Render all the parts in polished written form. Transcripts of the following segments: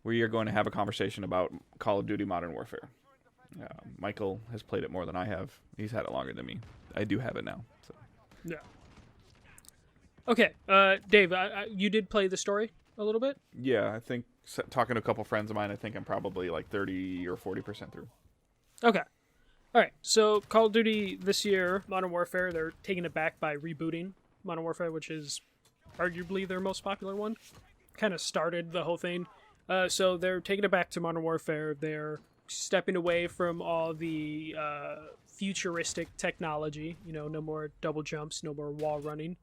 we are going to have a conversation about Call of Duty Modern Warfare. Michael has played it more than I have. He's had it longer than me. I do have it now. So. Yeah. Okay, Dave, you did play the story a little bit? Yeah, I think talking to a couple friends of mine, I think I'm probably like 30 or 40% through. Okay. All right, so Call of Duty this year, Modern Warfare, they're taking it back by rebooting Modern Warfare, which is arguably their most popular one. Kind of started the whole thing. So they're taking it back to Modern Warfare. They're stepping away from all the futuristic technology. No more double jumps, no more wall running.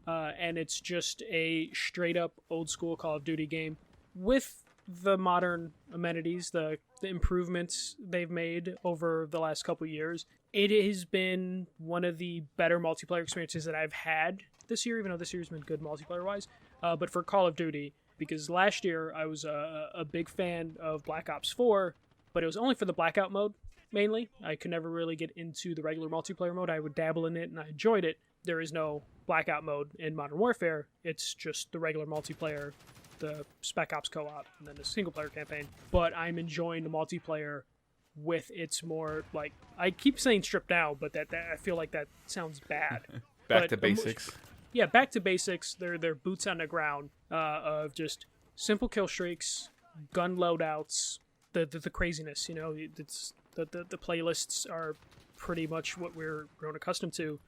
And it's just a straight-up old-school Call of Duty game with the modern amenities, the improvements they've made over the last couple years. It has been one of the better multiplayer experiences that I've had this year, even though this year's been good multiplayer-wise. But for Call of Duty, because last year I was a big fan of Black Ops 4, but it was only for the Blackout mode, mainly. I could never really get into the regular multiplayer mode. I would dabble in it, and I enjoyed it. There is no Blackout mode in Modern Warfare. It's just the regular multiplayer, the Spec Ops co-op, and then the single-player campaign. But I'm enjoying the multiplayer with its more, like, I keep saying stripped down, but that I feel like that sounds bad. Back to basics. Yeah, back to basics. They're boots on the ground of just simple kill streaks, gun loadouts, the craziness. It's the playlists are pretty much what we're grown accustomed to,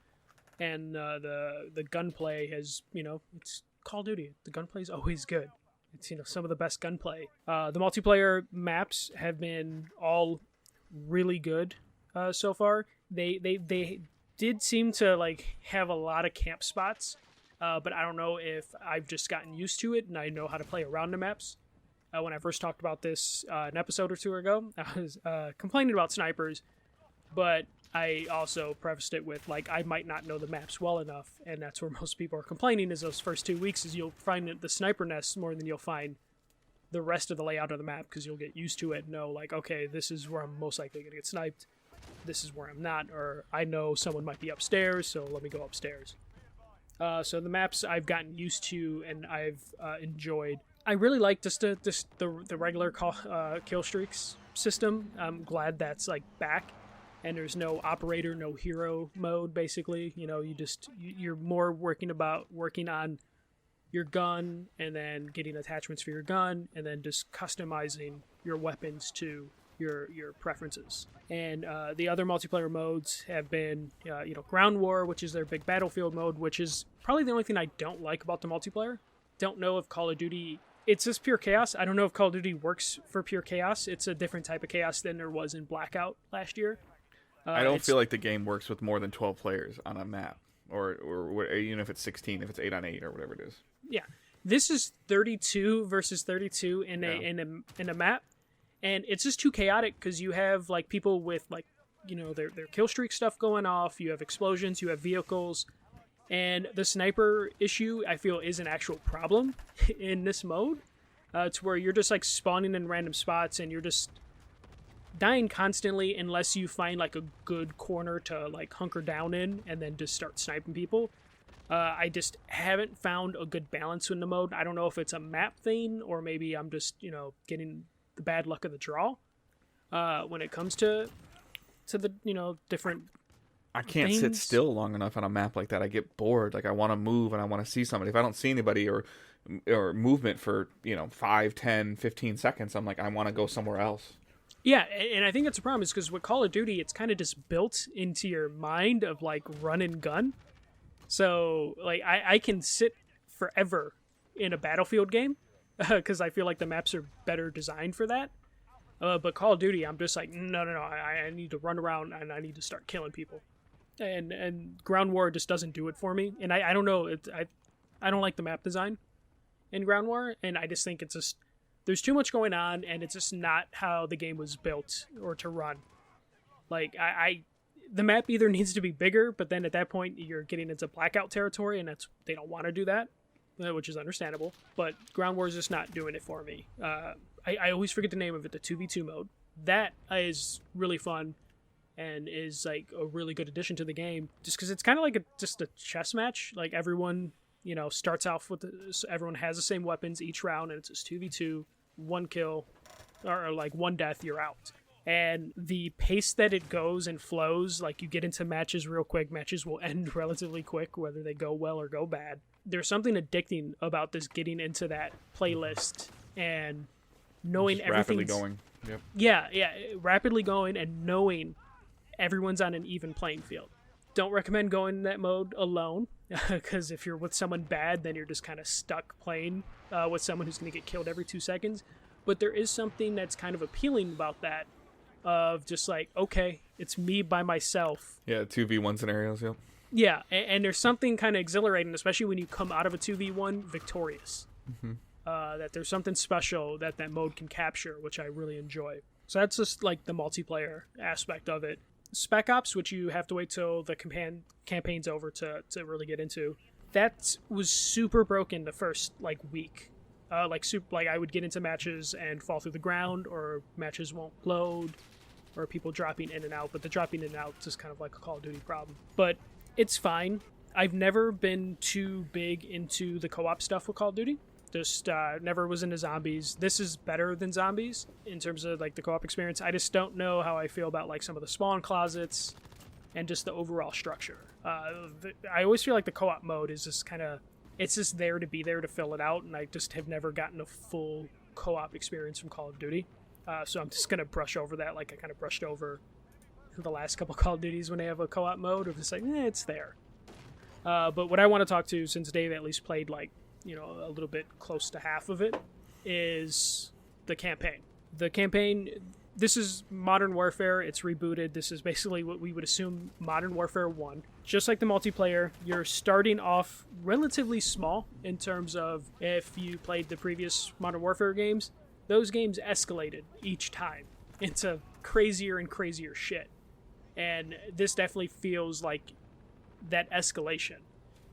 and the gunplay has it's Call of Duty. The gunplay is always good. It's some of the best gunplay. The multiplayer maps have been all really good so far. They did seem to have a lot of camp spots, but I don't know if I've just gotten used to it and I know how to play around the maps. When I first talked about this an episode or two ago, I was complaining about snipers, but I also prefaced it with I might not know the maps well enough, and that's where most people are complaining is those first 2 weeks is you'll find the sniper nests more than you'll find the rest of the layout of the map, because you'll get used to it and know okay, this is where I'm most likely going to get sniped, this is where I'm not, or I know someone might be upstairs, so let me go upstairs. So the maps I've gotten used to and I've enjoyed. I really like just the regular kill streaks system. I'm glad that's back, and there's no operator, no hero mode. Basically, you're more working on your gun and then getting attachments for your gun, and then just customizing your weapons to your preferences. And the other multiplayer modes have been Ground War, which is their big battlefield mode, which is probably the only thing I don't like about the multiplayer. Don't know if Call of Duty, it's just pure chaos. I don't know if Call of Duty works for pure chaos. It's a different type of chaos than there was in Blackout last year. I don't feel like the game works with more than 12 players on a map, or even if it's 16, if it's 8 on 8 or whatever it is. Yeah, this is 32 versus 32 in a map, and it's just too chaotic because you have people with their kill streak stuff going off. You have explosions. You have vehicles. And the sniper issue, I feel, is an actual problem in this mode. To where you're just spawning in random spots and you're just dying constantly unless you find a good corner to hunker down in and then just start sniping people. I just haven't found a good balance in the mode. I don't know if it's a map thing or maybe I'm just getting the bad luck of the draw when it comes to the different. I can't sit still long enough on a map like that. I get bored. I want to move and I want to see somebody. If I don't see anybody or movement for 5, 10, 15 seconds, I'm I want to go somewhere else. Yeah, and I think that's a problem is because with Call of Duty, it's kind of just built into your mind of run and gun. So I can sit forever in a Battlefield game because I feel like the maps are better designed for that. But Call of Duty, I'm just no, I need to run around and I need to start killing people. And Ground War just doesn't do it for me. And I don't know, I don't like the map design in Ground War, and I just think it's just, there's too much going on, and it's just not how the game was built or to run. The map either needs to be bigger, but then at that point you're getting into Blackout territory, and they don't want to do that, which is understandable. But Ground War is just not doing it for me. I always forget the name of it, the 2v2 mode. That is really fun and is a really good addition to the game, just because it's kind of just a chess match. Everyone, starts off with everyone has the same weapons each round, and it's just 2v2. one kill, or like one death, you're out. And the pace that it goes and flows, like you get into matches real quick, matches will end relatively quick, whether they go well or go bad. There's something addicting about this getting into that playlist and knowing everything. Rapidly going. Yep. Yeah, rapidly going and knowing everyone's on an even playing field. Don't recommend going in that mode alone, because if you're with someone bad, then you're just kind of stuck playing with someone who's going to get killed every 2 seconds. But there is something that's kind of appealing about that, of just like, okay, it's me by myself. Yeah, 2v1 scenarios, yep. Yeah, and there's something kind of exhilarating, especially when you come out of a 2v1 victorious. Mm-hmm. That there's something special that mode can capture, which I really enjoy. So that's just like the multiplayer aspect of it. Spec Ops, which you have to wait till the campaign's over to really get into, that was super broken the first like week. Like I would get into matches and fall through the ground, or matches won't load, or people dropping in and out. But the dropping in and out is kind of like a Call of Duty problem. But it's fine. I've never been too big into the co-op stuff with Call of Duty. Just never was into zombies. This is better than zombies in terms of like the co-op experience. I just don't know how I feel about like some of the spawn closets and just the overall structure. I always feel like the co-op mode is just kind of, it's just there to be there to fill it out, and I just have never gotten a full co-op experience from Call of Duty. So I'm just going to brush over that like I kind of brushed over the last couple Call of Duties when they have a co-op mode of just like, it's there. But what I want to talk to, since Dave at least played like, a little bit close to half of it, is the campaign. The campaign, this is Modern Warfare. It's rebooted. This is basically what we would assume Modern Warfare 1. Just like the multiplayer, you're starting off relatively small in terms of if you played the previous Modern Warfare games, those games escalated each time into crazier and crazier shit. And this definitely feels like that escalation.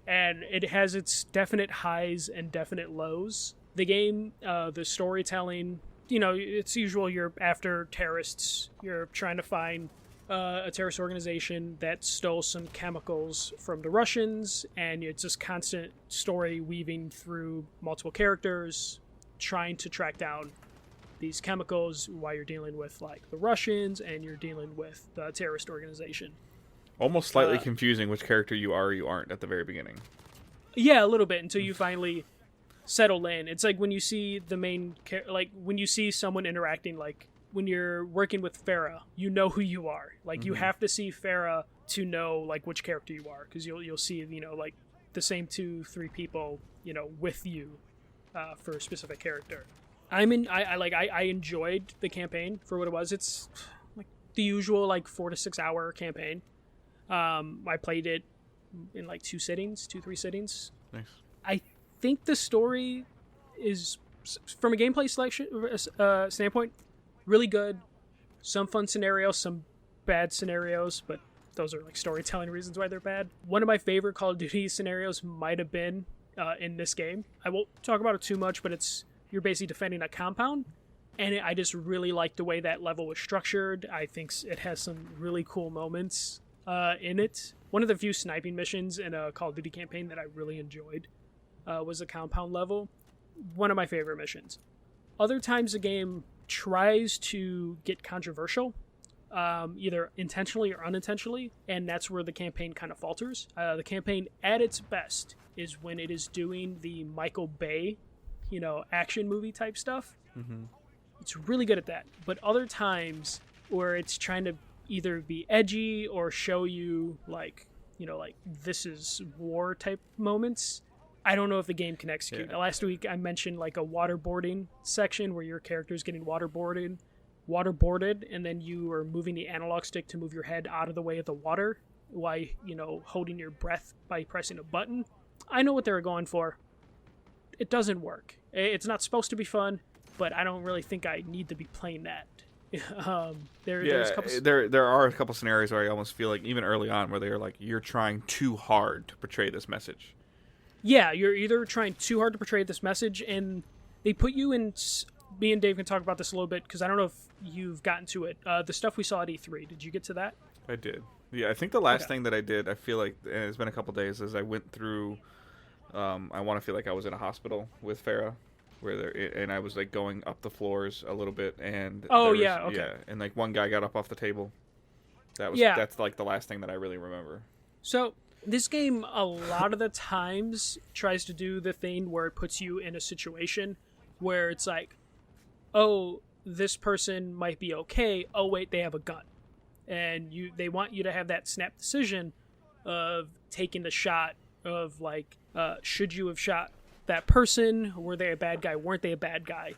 And it has its definite highs and definite lows. The game, the storytelling, it's usual. You're after terrorists. You're trying to find a terrorist organization that stole some chemicals from the Russians, and it's just constant story weaving through multiple characters, trying to track down these chemicals while you're dealing with like the Russians and you're dealing with the terrorist organization. Almost slightly confusing which character you are or you aren't at the very beginning. Yeah, a little bit, until you finally settle in. It's like when you see the main like when you see someone interacting, like when you're working with Farah, you know who you are. Like you have to see Farah to know like which character you are, because you'll see like the same 2-3 people with you for a specific character. I enjoyed the campaign for what it was. It's like the usual like 4 to 6 hour campaign. I played it in like 2-3 sittings. Nice. I think the story is, from a gameplay selection standpoint, really good. Some fun scenarios, some bad scenarios, but those are like storytelling reasons why they're bad. One of my favorite Call of Duty scenarios might have been in this game. I won't talk about it too much, but you're basically defending a compound, and I just really like the way that level was structured. I think it has some really cool moments in it. One of the few sniping missions in a Call of Duty campaign that I really enjoyed was a compound level. One of my favorite missions. Other times the game tries to get controversial, either intentionally or unintentionally, and that's where the campaign kind of falters. The campaign at its best is when it is doing the Michael Bay, action movie type stuff. Mm-hmm. It's really good at that. But other times where it's trying to either be edgy or show you like this is war type moments, I don't know if the game can execute. Yeah. Last week I mentioned like a waterboarding section where your character is getting waterboarded, and then you are moving the analog stick to move your head out of the way of the water while holding your breath by pressing a button. I know what they were going for. It doesn't work. It's not supposed to be fun, but I don't really think I need to be playing that. There are a couple scenarios where I almost feel like, even early on, where they're like, you're trying too hard to portray this message. Yeah, you're either trying too hard to portray this message, and they put you in. Me and Dave can talk about this a little bit, because I don't know if you've gotten to it. The stuff we saw at E3, did you get to that? I did. Yeah, I think the last thing that I did, I feel like, and it's been a couple days, is I went through. I want to feel like I was in a hospital with Farah, and I was like going up the floors a little bit, and and like one guy got up off the table. That's like the last thing that I really remember. So this game a lot of the times tries to do the thing where it puts you in a situation where it's like, oh, this person might be okay. Oh wait, they have a gun, and they want you to have that snap decision of taking the shot of like, should you have shot that person? Were they a bad guy? Weren't they a bad guy?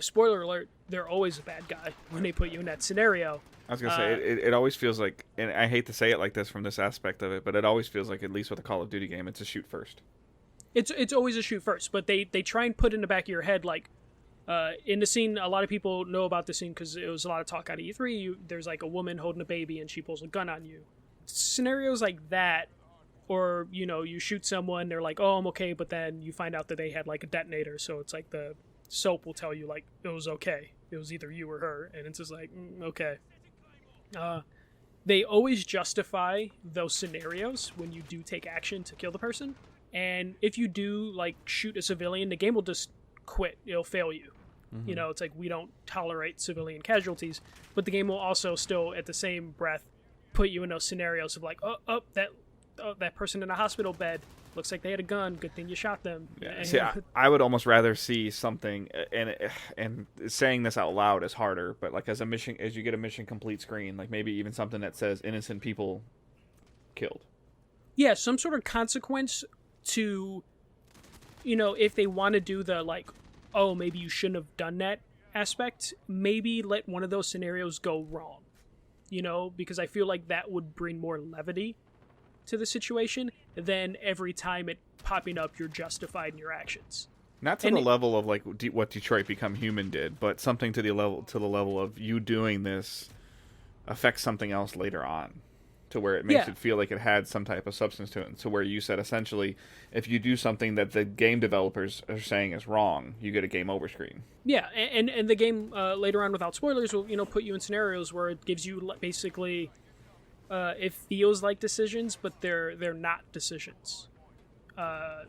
Spoiler alert, they're always a bad guy when they put you in that scenario. I was going to say, it always feels like, and I hate to say it like this from this aspect of it, but it always feels like, at least with a Call of Duty game, it's a shoot first. It's always a shoot first, but they try and put in the back of your head, like, in the scene, a lot of people know about the scene because it was a lot of talk out of E3, there's like a woman holding a baby and she pulls a gun on you. Scenarios like that, or, you know, you shoot someone, they're like, oh, I'm okay, but then you find out that they had like a detonator, so it's like the soap will tell you, like, it was okay. It was either you or her, and it's just like, okay. They always justify those scenarios when you do take action to kill the person, and if you do, like, shoot a civilian, the game will just quit. It'll fail you. Mm-hmm. You know, it's like, we don't tolerate civilian casualties, but the game will also still, at the same breath, put you in those scenarios of like, that person in a hospital bed, looks like they had a gun, good thing you shot them. Yeah. See, I would almost rather see something, and saying this out loud is harder, but like as you get a mission complete screen, like maybe even something that says innocent people killed. Yeah, some sort of consequence to, you know, if they want to do the like, oh, maybe you shouldn't have done that aspect, maybe let one of those scenarios go wrong, you know, because I feel like that would bring more levity to the situation than every time it popping up you're justified in your actions. Not to the level of like what Detroit Become Human did, but something to the level of you doing this affects something else later on, to where it makes it feel like it had some type of substance to it. To where you said essentially, if you do something that the game developers are saying is wrong, you get a game over screen. Yeah, and the game later on, without spoilers, will, you know, put you in scenarios where it gives you basically. It feels like decisions, but they're not decisions.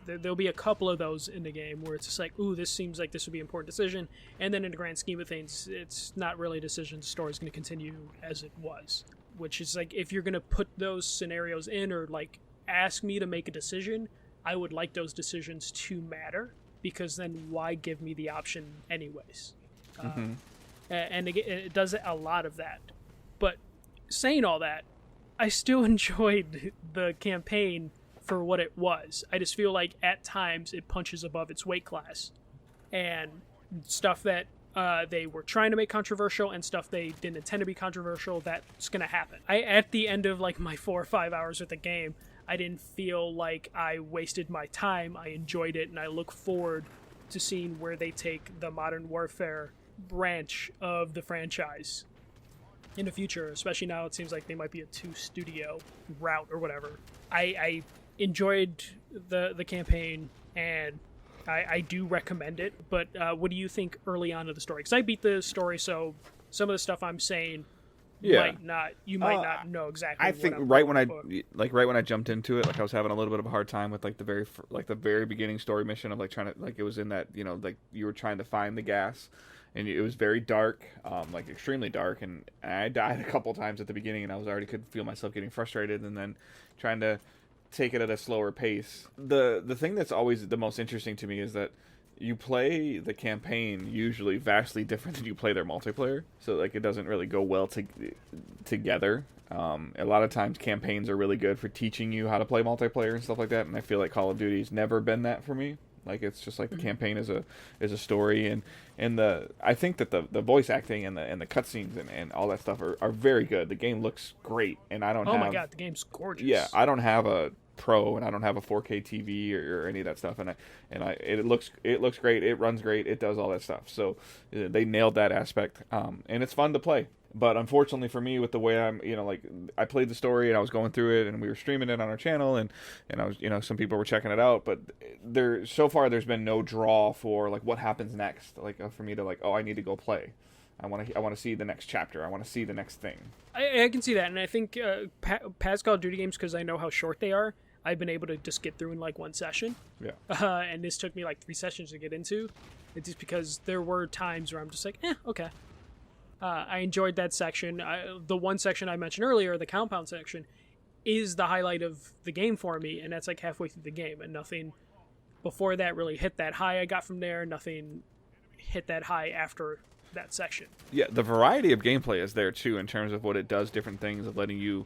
There'll be a couple of those in the game where it's just like, ooh, this seems like this would be an important decision, and then in the grand scheme of things, it's not really a decision. The story's going to continue as it was, which is like, if you're going to put those scenarios in or like ask me to make a decision, I would like those decisions to matter, because then why give me the option anyways? Mm-hmm. And it does a lot of that. But saying all that, I still enjoyed the campaign for what it was. I just feel like at times it punches above its weight class, and stuff that they were trying to make controversial and stuff they didn't intend to be controversial, that's going to happen. At the end of like my 4 or 5 hours with the game, I didn't feel like I wasted my time. I enjoyed it, and I look forward to seeing where they take the Modern Warfare branch of the franchise in the future, especially now it seems like they might be a 2-studio route or whatever. I enjoyed the campaign, and I do recommend it, but what do you think early on in the story? Because I beat the story, so some of the stuff I'm saying might not know exactly. I think right when I jumped into it, like I was having a little bit of a hard time with like the very beginning story mission of like trying to, like, it was in that, you know, like you were trying to find the gas. And it was very dark, like extremely dark, and I died a couple times at the beginning, and I could feel myself getting frustrated, and then trying to take it at a slower pace. The thing that's always the most interesting to me is that you play the campaign usually vastly different than you play their multiplayer, so like it doesn't really go well together. A lot of times campaigns are really good for teaching you how to play multiplayer and stuff like that, and I feel like Call of Duty's never been that for me. Like, it's just like the campaign is a story, and I think that the voice acting and the cutscenes and all that stuff are very good. The game looks great, and I don't. Oh my god, the game's gorgeous. Yeah, I don't have a Pro, and I don't have a 4K TV or any of that stuff, and it looks great. It runs great. It does all that stuff. So they nailed that aspect, and it's fun to play. But unfortunately for me, with the way I'm, you know, like I played the story and I was going through it and we were streaming it on our channel and I was, you know, some people were checking it out, but so far there's been no draw for like what happens next, like for me to like, oh, I need to go play. I want to see the next chapter. I want to see the next thing. I can see that, and I think past Call of Duty games, because I know how short they are, I've been able to just get through in like one session. Yeah. And this took me like 3 sessions to get into. It's just because there were times where I'm just like, okay. I enjoyed that section. The one section I mentioned earlier, the compound section, is the highlight of the game for me, and that's like halfway through the game, and nothing before that really hit that high I got from there. Nothing hit that high after that section. Yeah, the variety of gameplay is there too in terms of what it does, different things of letting you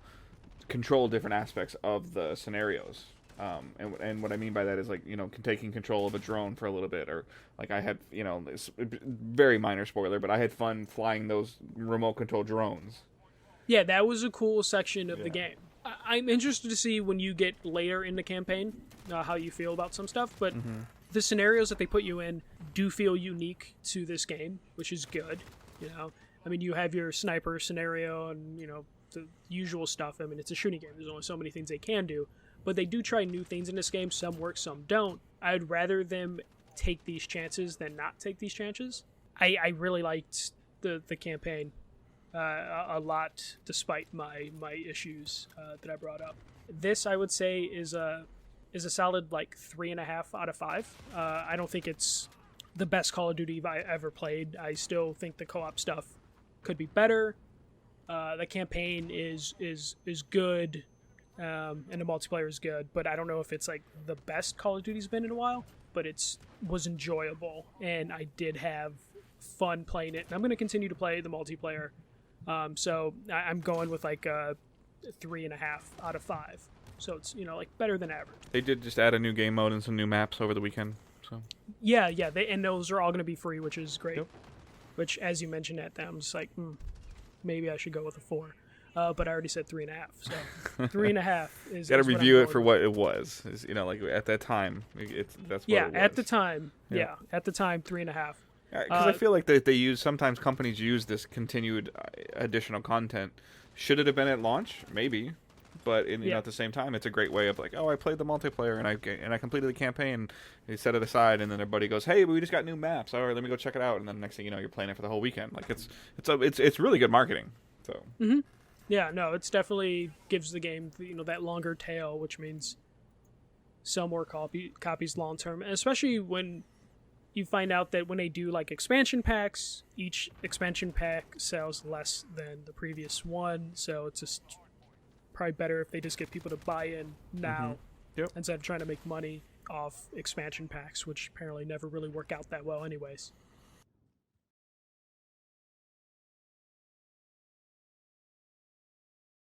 control different aspects of the scenarios. And what I mean by that is like, taking control of a drone for a little bit, or like I had, it's very minor spoiler, but I had fun flying those remote control drones. Yeah, that was a cool section of the game. I'm interested to see when you get later in the campaign how you feel about some stuff, but the scenarios that they put you in do feel unique to this game, which is good. I mean, you have your sniper scenario and the usual stuff. I mean, it's a shooting game. There's only so many things they can do, but they do try new things in this game. Some work, some don't. I'd rather them take these chances than not take these chances. I really liked the campaign a lot, despite my issues that I brought up. This, I would say, is a solid like 3.5 out of 5. I don't think it's the best Call of Duty I ever played. I still think the co-op stuff could be better. The campaign is good, and the multiplayer is good, but I don't know if it's like the best Call of Duty's been in a while. But was enjoyable, and I did have fun playing it. And I'm going to continue to play the multiplayer. So I'm going with like a 3.5 out of 5. So it's like better than average. They did just add a new game mode and some new maps over the weekend. So yeah, and those are all going to be free, which is great. Yep. Which, as you mentioned that, I'm just like, maybe I should go with a 4. But I already said 3.5. So 3.5 is. Got to review it for what it was. Like at that time, that's what it was. At the time, at the time, 3.5. Because I feel like sometimes companies use this continued additional content. Should it have been at launch? Maybe, but at the same time, it's a great way of like, I played the multiplayer and I completed the campaign. They set it aside, and then their buddy goes, "Hey, we just got new maps. All right, let me go check it out." And then next thing you know, you're playing it for the whole weekend. Like it's really good marketing. So. Mm-hmm. Yeah, no, it's definitely gives the game that longer tail, which means sell more copies long term, and especially when you find out that when they do like expansion packs, each expansion pack sells less than the previous one, so it's just probably better if they just get people to buy in now instead of trying to make money off expansion packs, which apparently never really work out that well anyways.